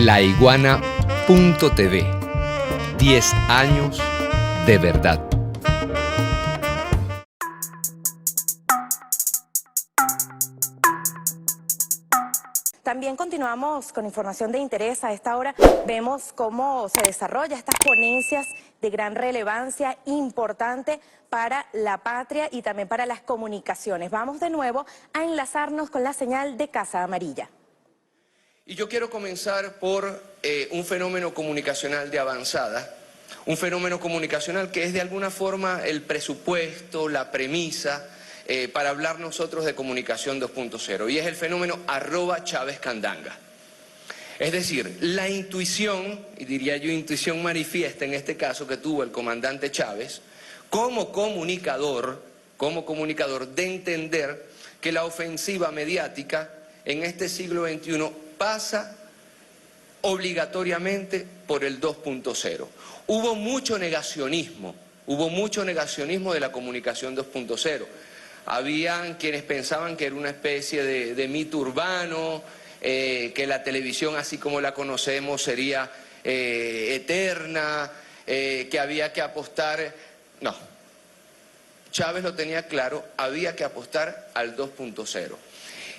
laiguana.tv. 10 años de verdad. También continuamos con información de interés. A esta hora vemos cómo se desarrollan estas ponencias de gran relevancia, importante para la patria y también para las comunicaciones. Vamos de nuevo a enlazarnos con la señal de Casa Amarilla. Y yo quiero comenzar por un fenómeno comunicacional de avanzada, un fenómeno comunicacional que es de alguna forma el presupuesto, la premisa para hablar nosotros de comunicación 2.0, y es el fenómeno @ChávezCandanga. Es decir, la intuición, y diría yo intuición manifiesta en este caso que tuvo el comandante Chávez, como comunicador de entender que la ofensiva mediática en este siglo XXI pasa obligatoriamente por el 2.0. Hubo mucho negacionismo de la comunicación 2.0. Habían quienes pensaban que era una especie de mito urbano, que la televisión así como la conocemos sería eterna, que había que apostar. No, Chávez lo tenía claro, había que apostar al 2.0.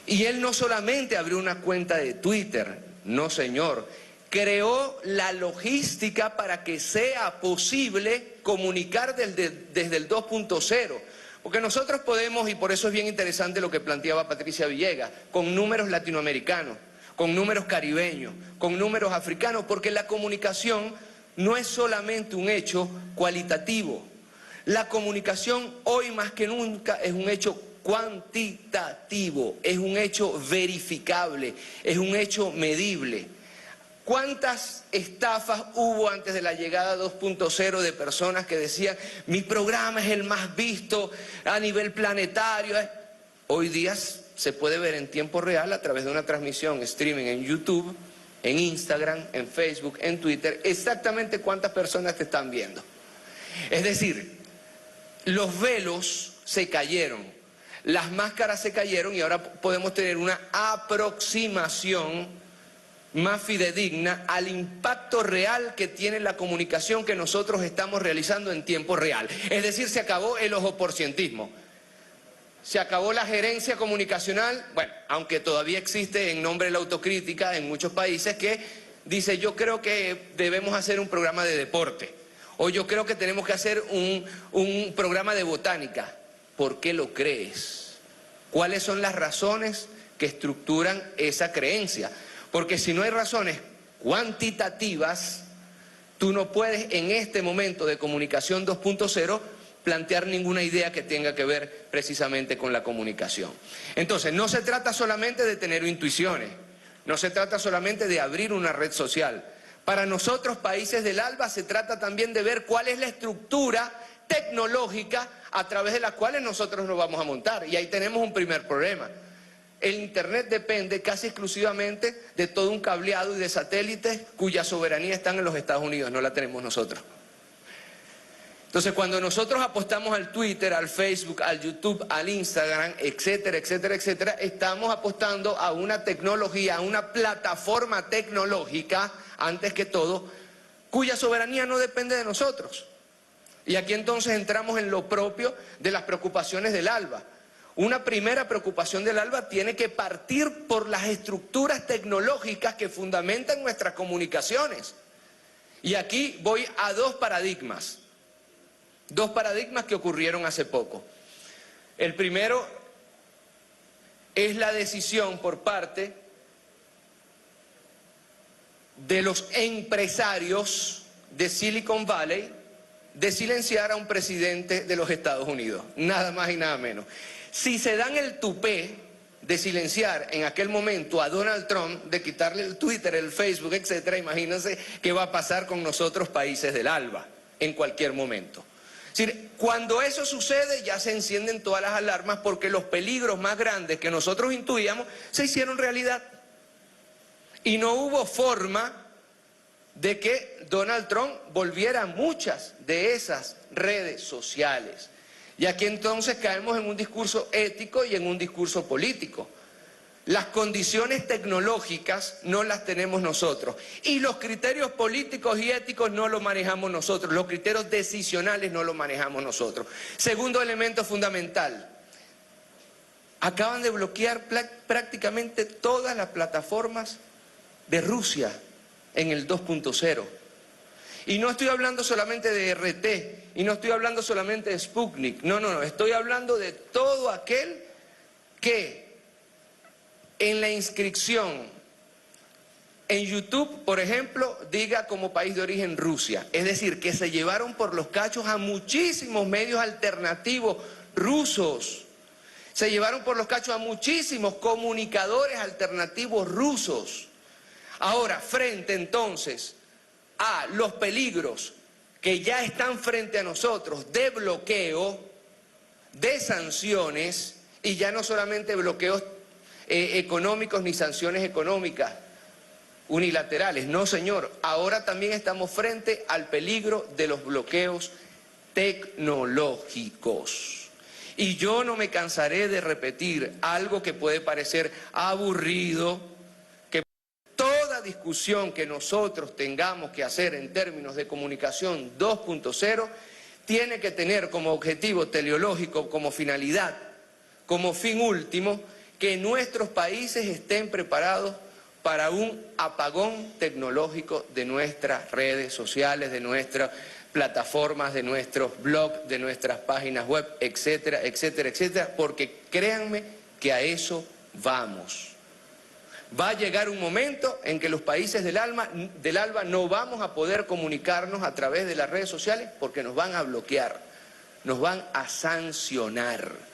Y él no solamente abrió una cuenta de Twitter, no señor, creó la logística para que sea posible comunicar desde el 2.0. Porque nosotros podemos, y por eso es bien interesante lo que planteaba Patricia Villegas, con números latinoamericanos, con números caribeños, con números africanos, porque la comunicación no es solamente un hecho cualitativo. La comunicación hoy más que nunca es un hecho cuantitativo, es un hecho verificable, es un hecho medible. ¿Cuántas estafas hubo antes de la llegada 2.0 de personas que decían mi programa es el más visto a nivel planetario? Hoy día se puede ver en tiempo real a través de una transmisión streaming en YouTube, en Instagram, en Facebook, en Twitter, exactamente cuántas personas te están viendo. Es decir, los velos se cayeron, las máscaras se cayeron y ahora podemos tener una aproximación más fidedigna al impacto real que tiene la comunicación que nosotros estamos realizando en tiempo real. Es decir, se acabó el ojoporcientismo, se acabó la gerencia comunicacional, bueno, aunque todavía existe en nombre de la autocrítica en muchos países que dice yo creo que debemos hacer un programa de deporte, o yo creo que tenemos que hacer un programa de botánica. ¿Por qué lo crees? ¿Cuáles son las razones que estructuran esa creencia? Porque si no hay razones cuantitativas, tú no puedes en este momento de comunicación 2.0 plantear ninguna idea que tenga que ver precisamente con la comunicación. Entonces, no se trata solamente de tener intuiciones, no se trata solamente de abrir una red social. Para nosotros, países del ALBA, se trata también de ver cuál es la estructura tecnológica a través de la cual nosotros nos vamos a montar. Y ahí tenemos un primer problema. El Internet depende casi exclusivamente de todo un cableado y de satélites cuya soberanía están en los Estados Unidos, no la tenemos nosotros. Entonces, cuando nosotros apostamos al Twitter, al Facebook, al YouTube, al Instagram, etcétera, etcétera, etcétera, estamos apostando a una tecnología, a una plataforma tecnológica, antes que todo, cuya soberanía no depende de nosotros. Y aquí entonces entramos en lo propio de las preocupaciones del ALBA. Una primera preocupación del ALBA tiene que partir por las estructuras tecnológicas que fundamentan nuestras comunicaciones. Y aquí voy a dos paradigmas que ocurrieron hace poco. El primero es la decisión por parte de los empresarios de Silicon Valley de silenciar a un presidente de los Estados Unidos, nada más y nada menos. Si se dan el tupé de silenciar en aquel momento a Donald Trump, de quitarle el Twitter, el Facebook, etcétera, imagínense qué va a pasar con nosotros, países del ALBA, en cualquier momento. Es decir, cuando eso sucede ya se encienden todas las alarmas porque los peligros más grandes que nosotros intuíamos se hicieron realidad. Y no hubo forma de que Donald Trump volviera a muchas de esas redes sociales. Y aquí entonces caemos en un discurso ético y en un discurso político. Las condiciones tecnológicas no las tenemos nosotros. Y los criterios políticos y éticos no los manejamos nosotros. Los criterios decisionales no los manejamos nosotros. Segundo elemento fundamental. Acaban de bloquear prácticamente todas las plataformas de Rusia en el 2.0. Y no estoy hablando solamente de RT, y no estoy hablando solamente de Sputnik. No, estoy hablando de todo aquel que en la inscripción en YouTube, por ejemplo, diga como país de origen Rusia. Es decir, que se llevaron por los cachos a muchísimos medios alternativos rusos. Se llevaron por los cachos a muchísimos comunicadores alternativos rusos. Ahora, frente entonces a los peligros que ya están frente a nosotros de bloqueo, de sanciones, y ya no solamente bloqueos económicos ni sanciones económicas unilaterales, no señor, ahora también estamos frente al peligro de los bloqueos tecnológicos. Y yo no me cansaré de repetir algo que puede parecer aburrido, que toda discusión que nosotros tengamos que hacer en términos de comunicación 2.0 tiene que tener como objetivo teleológico, como finalidad, como fin último, que nuestros países estén preparados para un apagón tecnológico de nuestras redes sociales, de nuestras plataformas, de nuestros blogs, de nuestras páginas web, etcétera, etcétera, etcétera, porque créanme que a eso vamos. Va a llegar un momento en que los países del ALBA no vamos a poder comunicarnos a través de las redes sociales porque nos van a bloquear, nos van a sancionar.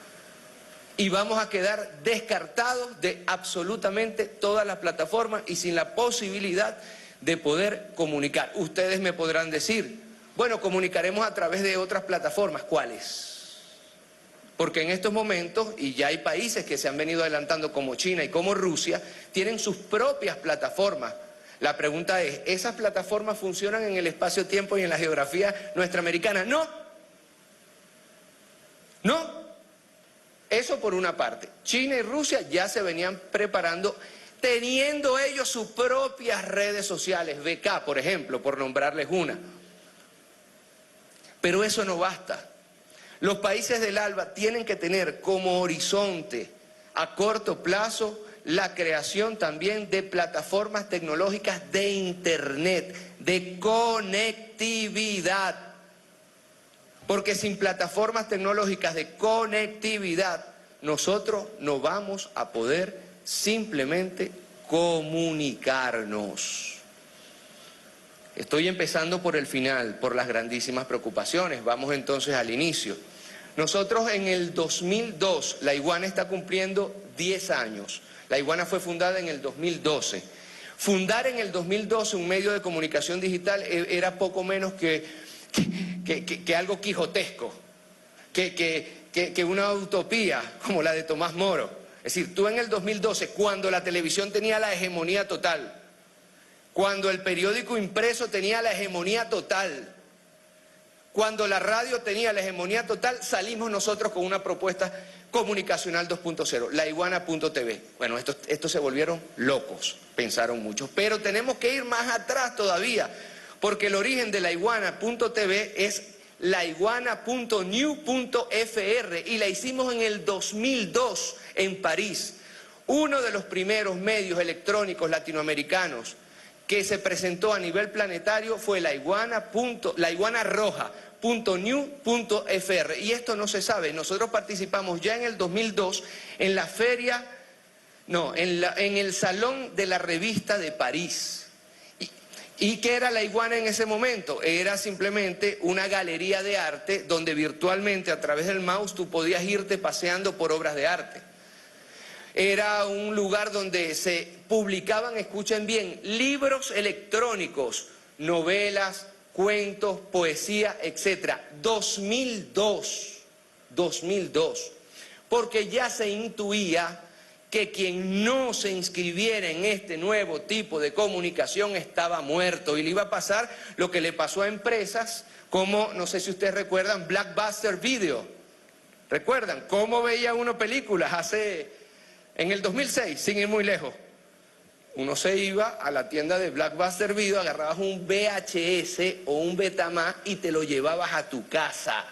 Y vamos a quedar descartados de absolutamente todas las plataformas y sin la posibilidad de poder comunicar. Ustedes me podrán decir, bueno, comunicaremos a través de otras plataformas. ¿Cuáles? Porque en estos momentos, y ya hay países que se han venido adelantando como China y como Rusia, tienen sus propias plataformas. La pregunta es, ¿esas plataformas funcionan en el espacio-tiempo y en la geografía nuestra americana? No. No. Eso por una parte. China y Rusia ya se venían preparando, teniendo ellos sus propias redes sociales, VK, por ejemplo, por nombrarles una. Pero eso no basta. Los países del ALBA tienen que tener como horizonte a corto plazo la creación también de plataformas tecnológicas de Internet, de conectividad. Porque sin plataformas tecnológicas de conectividad, nosotros no vamos a poder simplemente comunicarnos. Estoy empezando por el final, por las grandísimas preocupaciones. Vamos entonces al inicio. Nosotros en el 2002, la Iguana está cumpliendo 10 años. La Iguana fue fundada en el 2012. Fundar en el 2012 un medio de comunicación digital era poco menos que algo quijotesco, que una utopía como la de Tomás Moro. Es decir, tú en el 2012, cuando la televisión tenía la hegemonía total, cuando el periódico impreso tenía la hegemonía total, cuando la radio tenía la hegemonía total, salimos nosotros con una propuesta comunicacional 2.0, laiguana.tv. Bueno, estos se volvieron locos, pensaron muchos, pero tenemos que ir más atrás todavía, porque el origen de laiguana.tv es laiguana.new.fr y la hicimos en el 2002 en París. Uno de los primeros medios electrónicos latinoamericanos que se presentó a nivel planetario fue laiguanarroja.new.fr. Y esto no se sabe. Nosotros participamos ya en el 2002 en la feria, en el Salón de la Revista de París. ¿Y qué era la Iguana en ese momento? Era simplemente una galería de arte donde virtualmente a través del mouse tú podías irte paseando por obras de arte. Era un lugar donde se publicaban, escuchen bien, libros electrónicos, novelas, cuentos, poesía, etc. 2002, porque ya se intuía que quien no se inscribiera en este nuevo tipo de comunicación estaba muerto y le iba a pasar lo que le pasó a empresas como, no sé si ustedes recuerdan, Blockbuster Video. ¿Recuerdan cómo veía uno películas hace En el 2006, sin ir muy lejos, uno se iba a la tienda de Blockbuster Video, agarrabas un VHS o un Betamax y te lo llevabas a tu casa.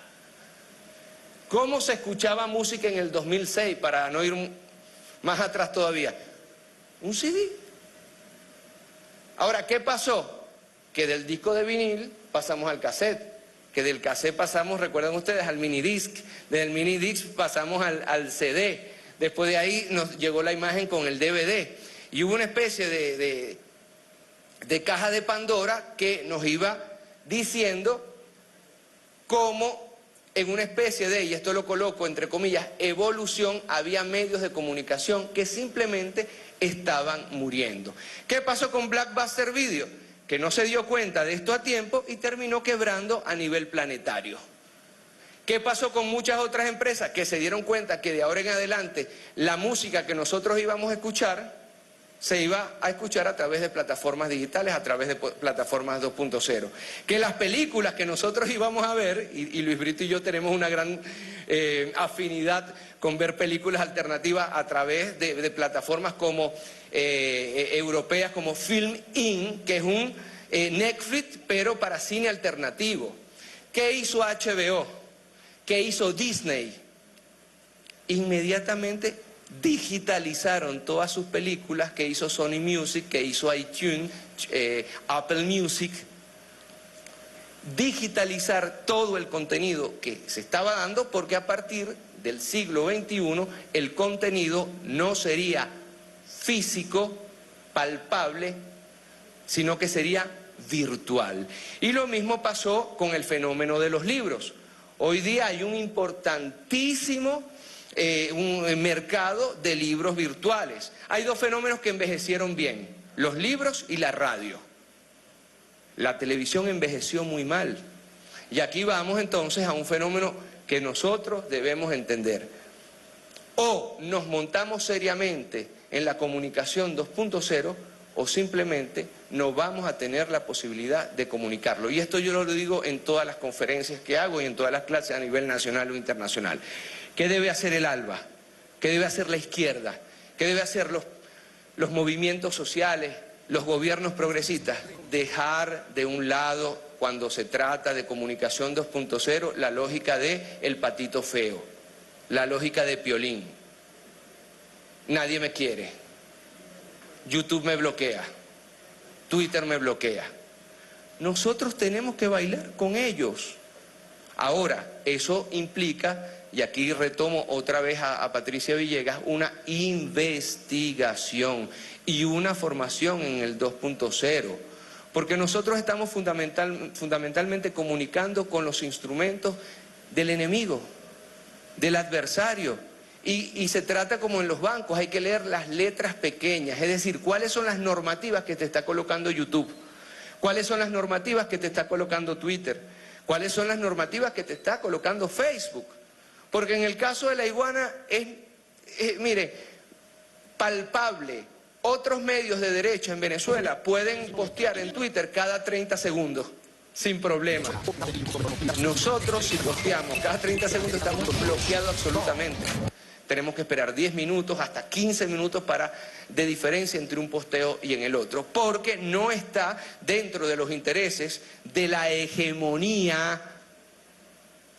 ¿Cómo se escuchaba música en el 2006, para no ir más atrás todavía? Un CD. Ahora, ¿qué pasó? Que del disco de vinil pasamos al cassette, que del cassette pasamos, recuerdan ustedes, al minidisc, del minidisc pasamos al CD, después de ahí nos llegó la imagen con el DVD. Y hubo una especie de caja de Pandora que nos iba diciendo cómo en una especie de, y esto lo coloco entre comillas, evolución, había medios de comunicación que simplemente estaban muriendo. ¿Qué pasó con Blockbuster Video? Que no se dio cuenta de esto a tiempo y terminó quebrando a nivel planetario. ¿Qué pasó con muchas otras empresas que se dieron cuenta que de ahora en adelante la música que nosotros íbamos a escuchar se iba a escuchar a través de plataformas digitales, a través de plataformas 2.0. Que las películas que nosotros íbamos a ver, y Luis Brito y yo tenemos una gran afinidad con ver películas alternativas a través de plataformas como europeas, como Film In, que es un Netflix, pero para cine alternativo. ¿Qué hizo HBO? ¿Qué hizo Disney? Inmediatamente digitalizaron todas sus películas, que hizo Sony Music, que hizo iTunes, Apple Music. Digitalizar todo el contenido que se estaba dando, porque a partir del siglo XXI el contenido no sería físico, palpable, sino que sería virtual. Y lo mismo pasó con el fenómeno de los libros. Hoy día hay un importantísimo un mercado de libros virtuales. Hay dos fenómenos que envejecieron bien: los libros y la radio. La televisión envejeció muy mal. Y aquí vamos entonces a un fenómeno que nosotros debemos entender. O nos montamos seriamente en la comunicación 2.0 o simplemente no vamos a tener la posibilidad de comunicarlo. Y esto yo lo digo en todas las conferencias que hago y en todas las clases a nivel nacional o internacional. ¿Qué debe hacer el ALBA? ¿Qué debe hacer la izquierda? ¿Qué debe hacer los movimientos sociales, los gobiernos progresistas? Dejar de un lado, cuando se trata de comunicación 2.0, la lógica de el patito feo, la lógica de Piolín. Nadie me quiere. YouTube me bloquea. Twitter me bloquea. Nosotros tenemos que bailar con ellos. Ahora, eso implica, y aquí retomo otra vez a Patricia Villegas, una investigación y una formación en el 2.0, porque nosotros estamos fundamentalmente comunicando con los instrumentos del enemigo, del adversario, y se trata como en los bancos, hay que leer las letras pequeñas, es decir, cuáles son las normativas que te está colocando YouTube, cuáles son las normativas que te está colocando Twitter, cuáles son las normativas que te está colocando Facebook. Porque en el caso de la iguana es mire, palpable. Otros medios de derecha en Venezuela pueden postear en Twitter cada 30 segundos, sin problema. Nosotros, si posteamos cada 30 segundos, estamos bloqueados absolutamente. Tenemos que esperar 10 minutos, hasta 15 minutos de diferencia entre un posteo y en el otro, porque no está dentro de los intereses de la hegemonía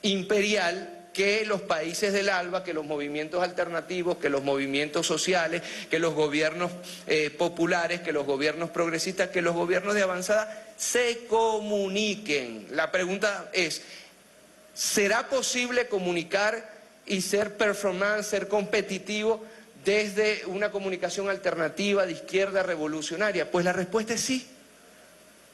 imperial que los países del ALBA, que los movimientos alternativos, que los movimientos sociales, que los gobiernos populares, que los gobiernos progresistas, que los gobiernos de avanzada se comuniquen. La pregunta es, ¿será posible comunicar y ser performance, ser competitivo desde una comunicación alternativa de izquierda revolucionaria? Pues la respuesta es sí.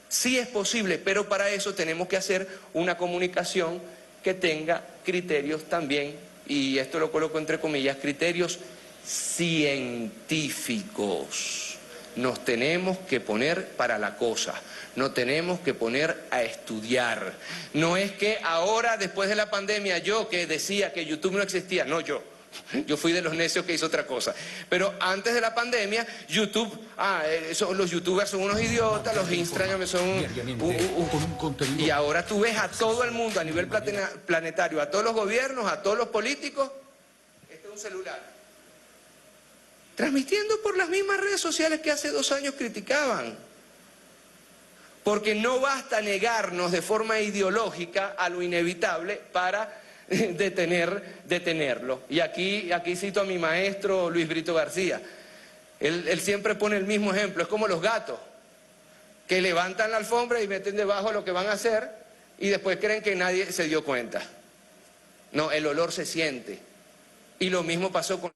Sí es posible, pero para eso tenemos que hacer una comunicación que tenga criterios también, y esto lo coloco entre comillas, criterios científicos. Nos tenemos que poner para la cosa, nos tenemos que poner a estudiar. No es que ahora, después de la pandemia, yo que decía que YouTube no existía, no yo fui de los necios que hizo otra cosa. Pero antes de la pandemia, YouTube, los youtubers son unos idiotas, los Instagram son y ahora tú ves a todo el mundo a nivel planetario, a todos los gobiernos, a todos los políticos, este es un celular. transmitiendo por las mismas redes sociales que hace 2 años criticaban. Porque no basta negarnos de forma ideológica a lo inevitable para detenerlo. Y aquí cito a mi maestro Luis Brito García. Él siempre pone el mismo ejemplo, es como los gatos, que levantan la alfombra y meten debajo lo que van a hacer y después creen que nadie se dio cuenta. No, el olor se siente. Y lo mismo pasó con...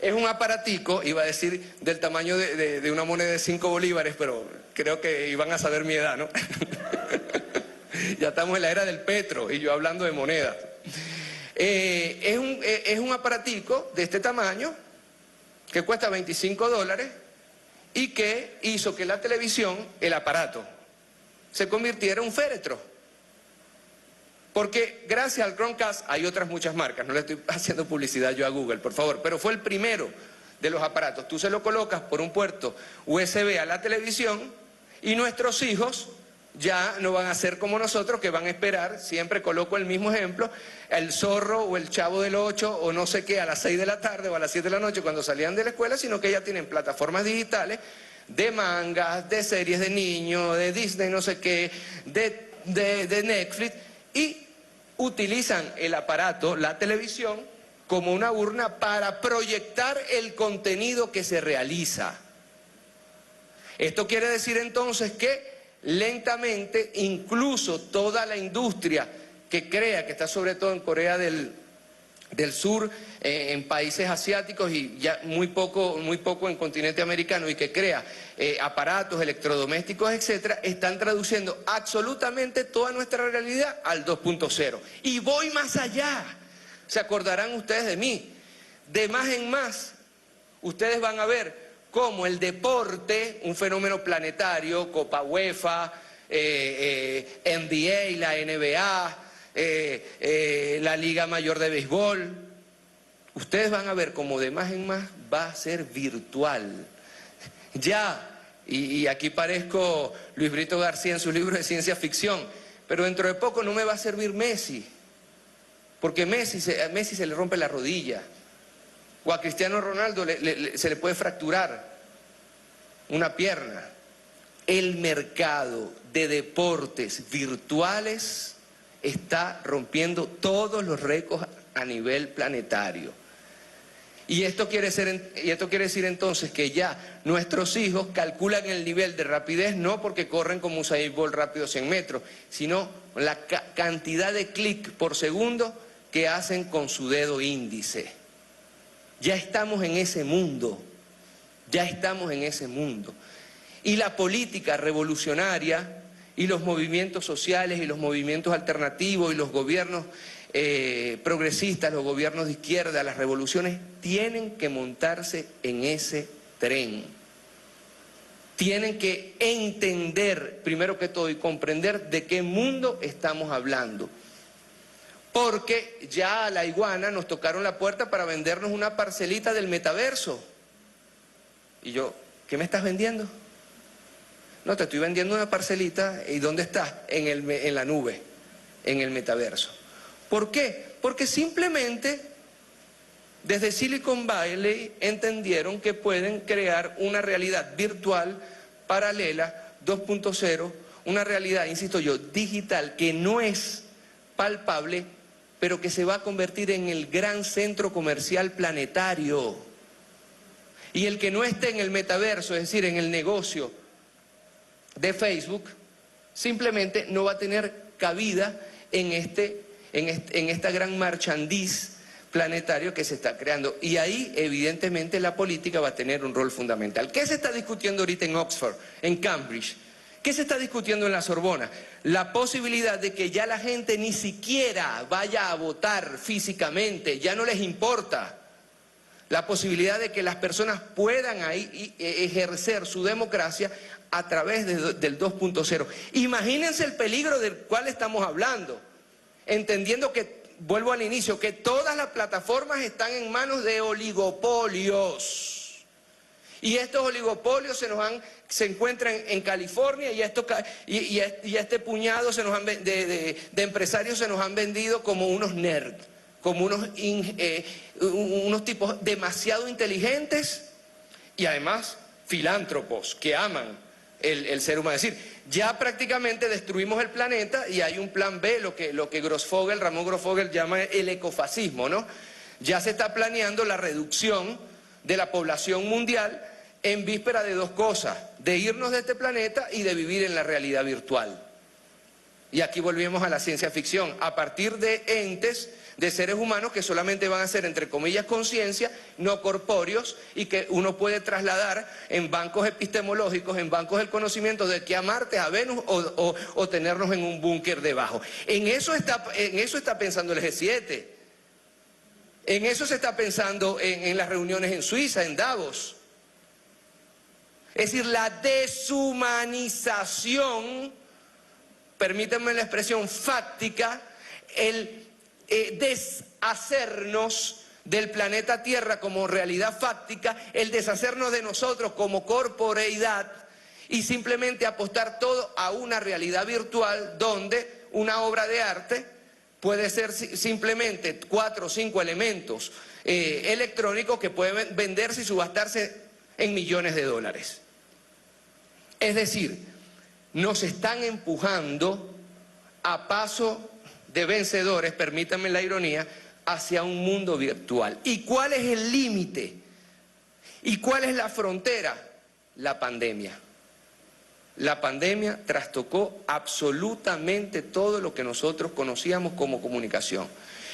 Es un aparatico, iba a decir del tamaño de una moneda de 5 bolívares, pero creo que iban a saber mi edad, ¿no? Ya estamos en la era del petro y yo hablando de monedas. Es un aparatico de este tamaño que cuesta $25 y que hizo que la televisión, el aparato, se convirtiera en un féretro. Porque gracias al Chromecast hay otras muchas marcas, no le estoy haciendo publicidad yo a Google, por favor, pero fue el primero de los aparatos. Tú se lo colocas por un puerto USB a la televisión y nuestros hijos ya no van a ser como nosotros, que van a esperar, siempre coloco el mismo ejemplo, el Zorro o el Chavo del 8 o no sé qué a las 6 de la tarde o a las 7 de la noche cuando salían de la escuela, sino que ya tienen plataformas digitales de mangas, de series de niños, de Disney, no sé qué, de Netflix, y utilizan el aparato, la televisión, como una urna para proyectar el contenido que se realiza. Esto quiere decir entonces que lentamente, incluso toda la industria que crea, que está sobre todo en Corea del Sur, en países asiáticos y ya muy poco en continente americano, y que crea aparatos electrodomésticos, etcétera, están traduciendo absolutamente toda nuestra realidad al 2.0. Y voy más allá. Se acordarán ustedes de mí. De más en más, ustedes van a ver cómo el deporte, un fenómeno planetario, Copa UEFA, NBA, la NBA, la Liga Mayor de Béisbol, ustedes van a ver cómo de más en más va a ser virtual. Ya, y aquí parezco Luis Brito García en sus libros de ciencia ficción, pero dentro de poco no me va a servir Messi, porque a Messi se le rompe la rodilla, o a Cristiano Ronaldo se le puede fracturar una pierna. El mercado de deportes virtuales está rompiendo todos los récords a nivel planetario. Y esto quiere decir entonces que ya nuestros hijos calculan el nivel de rapidez no porque corren como Usain Bolt rápido 100 metros, sino la cantidad de clics por segundo que hacen con su dedo índice. Ya estamos en ese mundo, ya estamos en ese mundo. Y la política revolucionaria y los movimientos sociales y los movimientos alternativos y los gobiernos progresistas, los gobiernos de izquierda, las revoluciones, tienen que montarse en ese tren. Tienen que entender, primero que todo, y comprender de qué mundo estamos hablando. Porque ya a la iguana nos tocaron la puerta para vendernos una parcelita del metaverso. Y yo, ¿qué me estás vendiendo? No, te estoy vendiendo una parcelita. ¿Y dónde está? En la nube, en el metaverso. ¿Por qué? Porque simplemente desde Silicon Valley entendieron que pueden crear una realidad virtual paralela 2.0, una realidad, insisto yo, digital, que no es palpable, pero que se va a convertir en el gran centro comercial planetario. Y el que no esté en el metaverso, es decir, en el negocio de Facebook, simplemente no va a tener cabida en esta gran marchandiz planetario que se está creando. Y ahí, evidentemente, la política va a tener un rol fundamental. ¿Qué se está discutiendo ahorita en Oxford, en Cambridge? ¿Qué se está discutiendo en la Sorbona? La posibilidad de que ya la gente ni siquiera vaya a votar físicamente, ya no les importa. La posibilidad de que las personas puedan ahí ejercer su democracia a través del 2.0. Imagínense el peligro del cual estamos hablando, entendiendo que, vuelvo al inicio, que todas las plataformas están en manos de oligopolios. Y estos oligopolios se encuentran en California y este puñado de empresarios se nos han vendido como unos nerds, como unos tipos demasiado inteligentes y además filántropos que aman el ser humano. Es decir, ya prácticamente destruimos el planeta y hay un plan B, lo que Ramón Grosfoguel llama el ecofascismo, ¿no? Ya se está planeando la reducción de la población mundial en víspera de dos cosas: de irnos de este planeta y de vivir en la realidad virtual. Y aquí volvemos a la ciencia ficción, a partir de entes, de seres humanos que solamente van a ser, entre comillas, conciencia, no corpóreos, y que uno puede trasladar en bancos epistemológicos, en bancos del conocimiento, de aquí a Marte, a Venus, o tenernos en un búnker debajo. En eso está pensando el G7. En eso se está pensando en las reuniones en Suiza, en Davos. Es decir, la deshumanización, permítanme la expresión fáctica, el deshacernos del planeta Tierra como realidad fáctica, el deshacernos de nosotros como corporeidad y simplemente apostar todo a una realidad virtual donde una obra de arte puede ser simplemente 4 o 5 elementos electrónicos que pueden venderse y subastarse en millones de dólares. Es decir, nos están empujando a paso de vencedores, permítanme la ironía, hacia un mundo virtual. ¿Y cuál es el límite? ¿Y cuál es la frontera? La pandemia. La pandemia trastocó absolutamente todo lo que nosotros conocíamos como comunicación.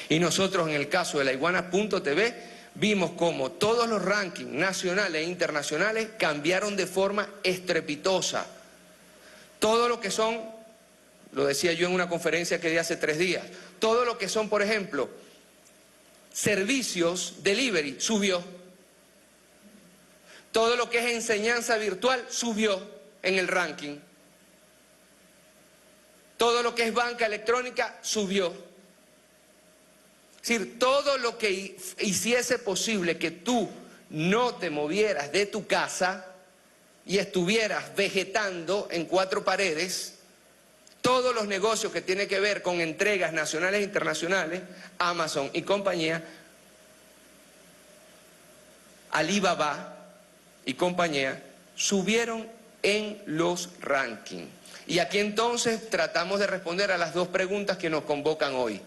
Y nosotros, en el caso de la Iguana.tv, vimos como todos los rankings nacionales e internacionales cambiaron de forma estrepitosa. Todo lo que son, lo decía yo en una conferencia que di hace 3 días, todo lo que son, por ejemplo, servicios delivery subió. Todo lo que es enseñanza virtual subió en el ranking. Todo lo que es banca electrónica subió. Es decir, todo lo que hiciese posible que tú no te movieras de tu casa y estuvieras vegetando en 4 paredes, todos los negocios que tienen que ver con entregas nacionales e internacionales, Amazon y compañía, Alibaba y compañía, subieron en los rankings. Y aquí entonces tratamos de responder a las 2 preguntas que nos convocan hoy.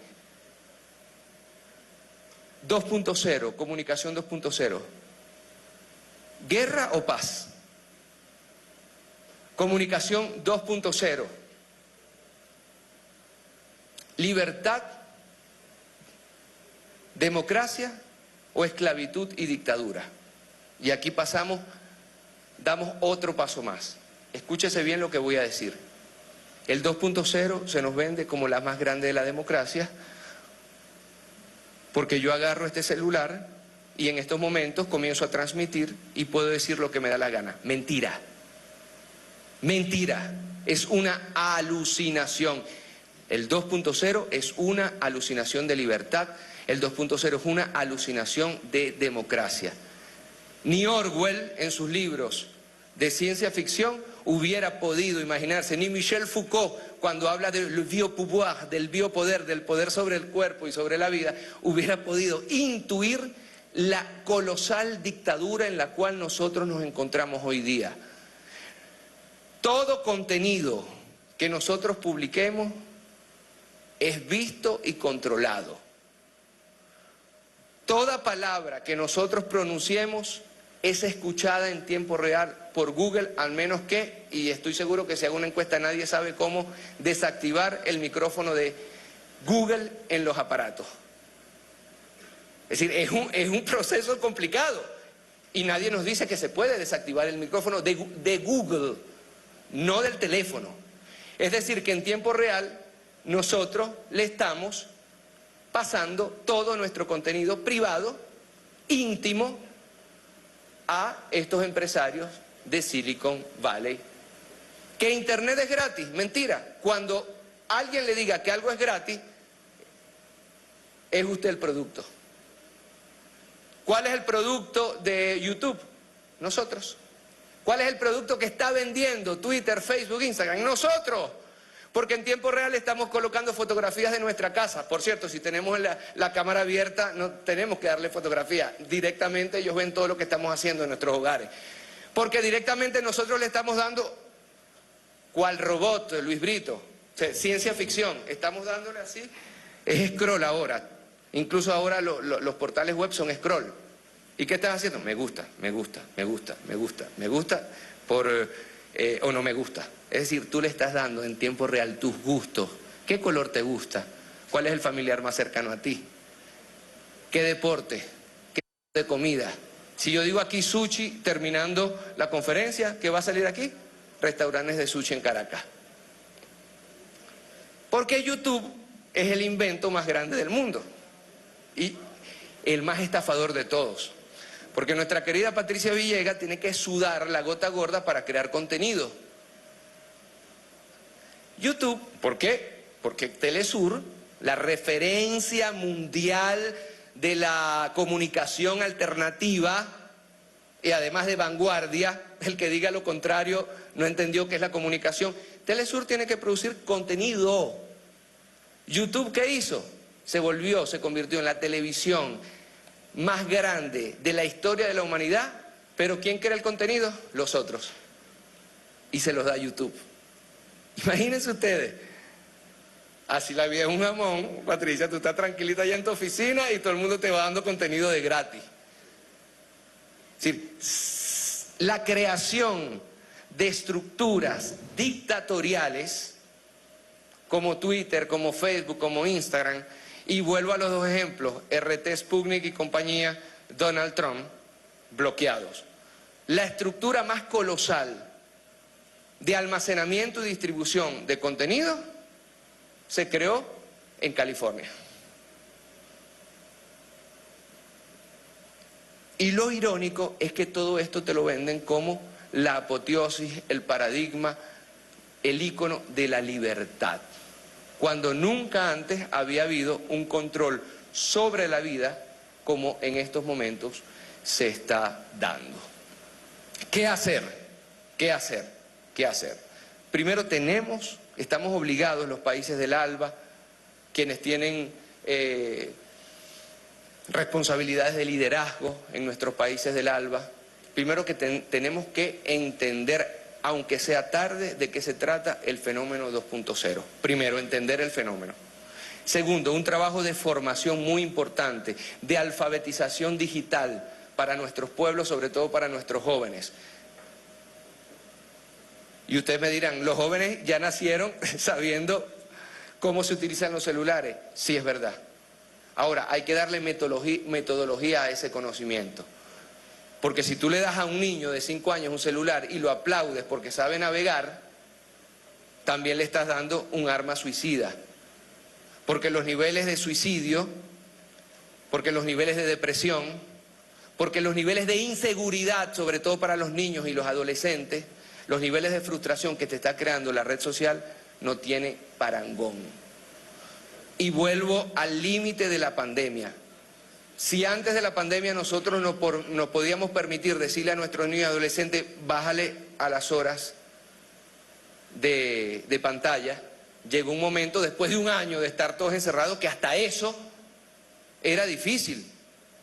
2.0, comunicación 2.0. ¿Guerra o paz? Comunicación 2.0. ¿Libertad, democracia o esclavitud y dictadura? Y aquí damos otro paso más. Escúchese bien lo que voy a decir. El 2.0 se nos vende como la más grande de la democracia, porque yo agarro este celular y en estos momentos comienzo a transmitir y puedo decir lo que me da la gana. Mentira. Mentira. Es una alucinación. El 2.0 es una alucinación de libertad. El 2.0 es una alucinación de democracia. Ni Orwell, en sus libros de ciencia ficción, hubiera podido imaginarse, ni Michel Foucault, cuando habla del biopouvoir, del biopoder, del poder sobre el cuerpo y sobre la vida, hubiera podido intuir la colosal dictadura en la cual nosotros nos encontramos hoy día. Todo contenido que nosotros publiquemos es visto y controlado. Toda palabra que nosotros pronunciemos es escuchada en tiempo real por Google, al menos que, y estoy seguro que si hago una encuesta nadie sabe cómo desactivar el micrófono de Google en los aparatos. Es decir, es un proceso complicado y nadie nos dice que se puede desactivar el micrófono de Google, no del teléfono. Es decir, que en tiempo real nosotros le estamos pasando todo nuestro contenido privado, íntimo, a estos empresarios de Silicon Valley. ¿Que Internet es gratis? Mentira. Cuando alguien le diga que algo es gratis, es usted el producto. ¿Cuál es el producto de YouTube? Nosotros. ¿Cuál es el producto que está vendiendo Twitter, Facebook, Instagram? Nosotros. Porque en tiempo real estamos colocando fotografías de nuestra casa. Por cierto, si tenemos la cámara abierta, no tenemos que darle fotografía. Directamente ellos ven todo lo que estamos haciendo en nuestros hogares. Porque directamente nosotros le estamos dando, cual robot, Luis Brito, o sea, ciencia ficción, estamos dándole así, es scroll ahora. Incluso ahora los portales web son scroll. ¿Y qué estás haciendo? Me gusta, me gusta, me gusta, me gusta, me gusta, o no me gusta. Es decir, tú le estás dando en tiempo real tus gustos. ¿Qué color te gusta? ¿Cuál es el familiar más cercano a ti? ¿Qué deporte? ¿Qué tipo de comida? Si yo digo aquí sushi, terminando la conferencia, ¿qué va a salir aquí? Restaurantes de sushi en Caracas. Porque YouTube es el invento más grande del mundo y el más estafador de todos. Porque nuestra querida Patricia Villegas tiene que sudar la gota gorda para crear contenido. YouTube, ¿por qué? Porque Telesur, la referencia mundial de la comunicación alternativa y además de vanguardia, el que diga lo contrario no entendió qué es la comunicación. Telesur tiene que producir contenido. YouTube, ¿qué hizo? Se convirtió en la televisión más grande de la historia de la humanidad, pero ¿quién crea el contenido? Los otros. Y se los da YouTube. Imagínense ustedes, así la vida es un jamón, Patricia, tú estás tranquilita allá en tu oficina y todo el mundo te va dando contenido de gratis. Es decir, la creación de estructuras dictatoriales como Twitter, como Facebook, como Instagram, y vuelvo a los dos ejemplos, RT, Sputnik y compañía, Donald Trump, bloqueados. La estructura más colosal de almacenamiento y distribución de contenido se creó en California. Y lo irónico es que todo esto te lo venden como la apoteosis, el paradigma, el ícono de la libertad, cuando nunca antes había habido un control sobre la vida como en estos momentos se está dando. ¿Qué hacer? ¿Qué hacer? ¿Qué hacer? Primero estamos obligados los países del ALBA, quienes tienen responsabilidades de liderazgo en nuestros países del ALBA, primero que tenemos que entender, aunque sea tarde, de qué se trata el fenómeno 2.0. Primero, entender el fenómeno. Segundo, un trabajo de formación muy importante, de alfabetización digital para nuestros pueblos, sobre todo para nuestros jóvenes. Y ustedes me dirán, los jóvenes ya nacieron sabiendo cómo se utilizan los celulares. Sí, es verdad. Ahora, hay que darle metodología a ese conocimiento. Porque si tú le das a un niño de 5 años un celular y lo aplaudes porque sabe navegar, también le estás dando un arma suicida. Porque los niveles de suicidio, porque los niveles de depresión, porque los niveles de inseguridad, sobre todo para los niños y los adolescentes, los niveles de frustración que te está creando la red social, no tiene parangón. Y vuelvo al límite de la pandemia. Si antes de la pandemia nosotros no podíamos permitir decirle a nuestros niños y adolescentes, bájale a las horas de pantalla, llegó un momento, después de un año de estar todos encerrados, que hasta eso era difícil.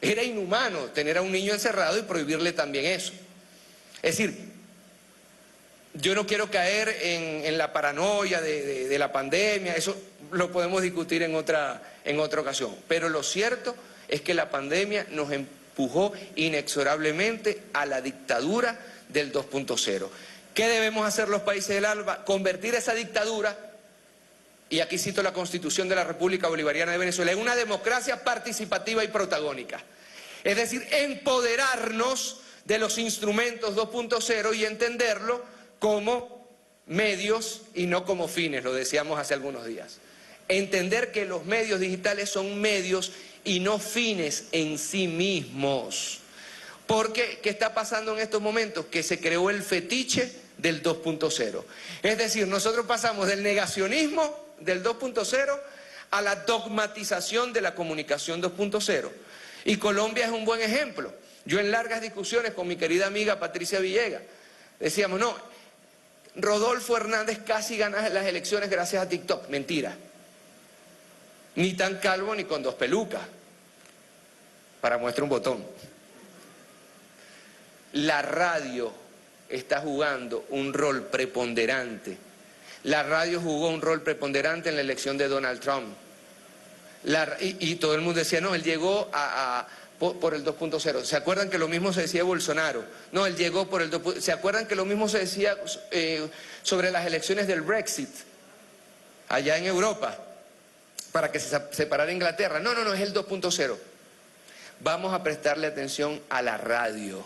Era inhumano tener a un niño encerrado y prohibirle también eso. Es decir, yo no quiero caer en la paranoia de la pandemia, eso lo podemos discutir en otra ocasión. Pero lo cierto es que la pandemia nos empujó inexorablemente a la dictadura del 2.0. ¿Qué debemos hacer los países del ALBA? Convertir esa dictadura, y aquí cito la Constitución de la República Bolivariana de Venezuela, en una democracia participativa y protagónica. Es decir, empoderarnos de los instrumentos 2.0 y entenderlo como medios y no como fines, lo decíamos hace algunos días. Entender que los medios digitales son medios y no fines en sí mismos. Porque, ¿qué está pasando en estos momentos? Que se creó el fetiche del 2.0. Es decir, nosotros pasamos del negacionismo del 2.0 a la dogmatización de la comunicación 2.0. Y Colombia es un buen ejemplo. Yo en largas discusiones con mi querida amiga Patricia Villegas, decíamos, no, Rodolfo Hernández casi gana las elecciones gracias a TikTok. Mentira. Ni tan calvo ni con 2 pelucas. Para muestra un botón. La radio está jugando un rol preponderante. La radio jugó un rol preponderante en la elección de Donald Trump. Y todo el mundo decía, no, él llegó por el 2.0. ¿Se acuerdan que lo mismo se decía de Bolsonaro? No, él llegó por el 2.0. ¿Se acuerdan que lo mismo se decía sobre las elecciones del Brexit allá en Europa? Para que se separara Inglaterra. No, es el 2.0. Vamos a prestarle atención a la radio,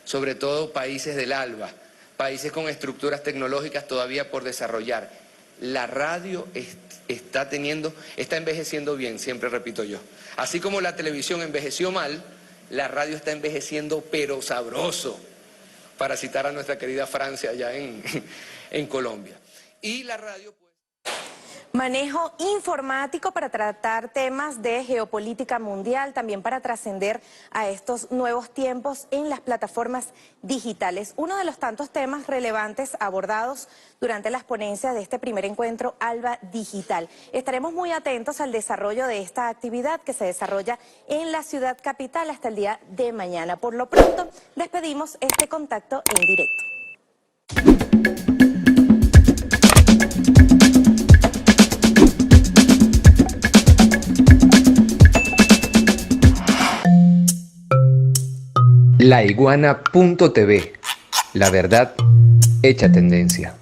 sobre todo países del ALBA, países con estructuras tecnológicas todavía por desarrollar. La radio está envejeciendo bien, siempre repito yo. Así como la televisión envejeció mal, la radio está envejeciendo pero sabroso, para citar a nuestra querida Francia allá en Colombia. Y la radio... Manejo informático para tratar temas de geopolítica mundial, también para trascender a estos nuevos tiempos en las plataformas digitales. Uno de los tantos temas relevantes abordados durante las ponencias de este primer encuentro ALBA Digital. Estaremos muy atentos al desarrollo de esta actividad que se desarrolla en la ciudad capital hasta el día de mañana. Por lo pronto, les pedimos este contacto en directo. Laiguana.tv, la verdad hecha tendencia.